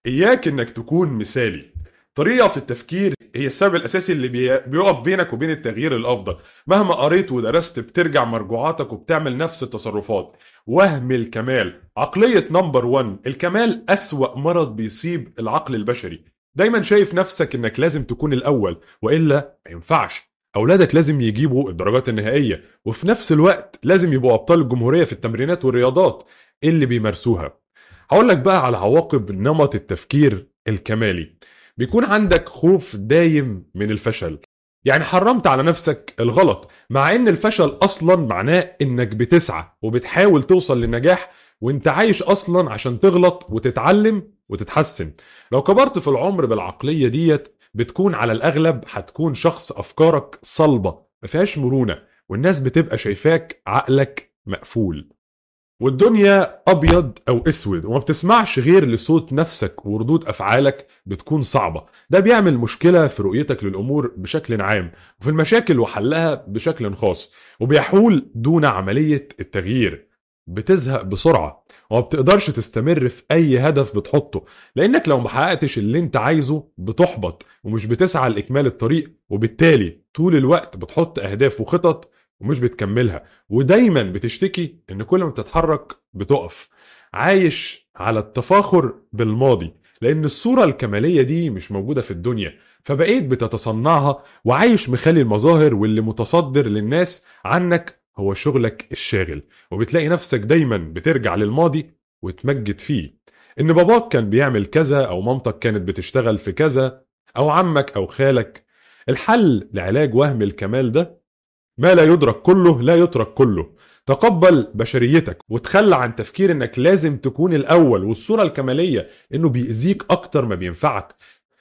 إياك إنك تكون مثالي. طريقة في التفكير هي السبب الأساسي اللي بيقف بينك وبين التغيير الأفضل. مهما قريت ودرست بترجع مرجوعاتك وبتعمل نفس التصرفات. وهم الكمال، عقلية نمبر 1. الكمال أسوأ مرض بيصيب العقل البشري. دايما شايف نفسك إنك لازم تكون الأول وإلا ما ينفعش. أولادك لازم يجيبوا الدرجات النهائية وفي نفس الوقت لازم يبقوا أبطال الجمهورية في التمرينات والرياضات اللي بيمارسوها. هقول لك بقى على عواقب نمط التفكير الكمالي. بيكون عندك خوف دايم من الفشل. يعني حرمت على نفسك الغلط مع ان الفشل اصلا معناه انك بتسعى وبتحاول توصل للنجاح، وانت عايش اصلا عشان تغلط وتتعلم وتتحسن. لو كبرت في العمر بالعقلية ديت بتكون على الاغلب هتكون شخص افكارك صلبة ما فيهاش مرونة، والناس بتبقى شايفاك عقلك مقفول والدنيا ابيض او اسود وما بتسمعش غير لصوت نفسك، وردود افعالك بتكون صعبة. ده بيعمل مشكلة في رؤيتك للامور بشكل عام وفي المشاكل وحلها بشكل خاص، وبيحول دون عملية التغيير. بتزهق بسرعة وما بتقدرش تستمر في اي هدف بتحطه، لانك لو محققتش اللي انت عايزه بتحبط ومش بتسعى لاكمال الطريق، وبالتالي طول الوقت بتحط اهداف وخطط ومش بتكملها. ودايما بتشتكي ان كل ما بتتحرك بتقف. عايش على التفاخر بالماضي لان الصورة الكمالية دي مش موجودة في الدنيا، فبقيت بتتصنعها وعايش مخالي المظاهر، واللي متصدر للناس عنك هو شغلك الشاغل. وبتلاقي نفسك دايما بترجع للماضي وتمجد فيه، ان باباك كان بيعمل كذا او مامتك كانت بتشتغل في كذا او عمك او خالك. الحل لعلاج وهم الكمال ده: ما لا يدرك كله لا يترك كله. تقبل بشريتك وتخلى عن تفكير انك لازم تكون الاول والصورة الكمالية انه بيأذيك اكتر ما بينفعك.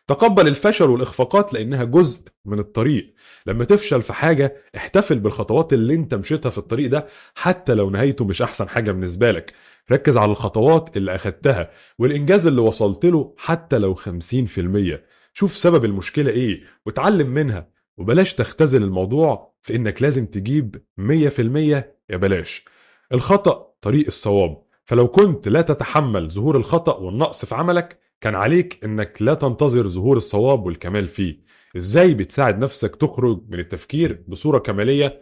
تقبل الفشل والاخفاقات لانها جزء من الطريق. لما تفشل في حاجة احتفل بالخطوات اللي انت مشيتها في الطريق ده حتى لو نهايته مش احسن حاجة بالنسبة لك. ركز على الخطوات اللي اخدتها والانجاز اللي وصلت له حتى لو 50%. شوف سبب المشكلة ايه وتعلم منها، وبلاش تختزل الموضوع في انك لازم تجيب 100%. يا بلاش. الخطأ طريق الصواب، فلو كنت لا تتحمل ظهور الخطأ والنقص في عملك كان عليك انك لا تنتظر ظهور الصواب والكمال فيه. ازاي بتساعد نفسك تخرج من التفكير بصورة كمالية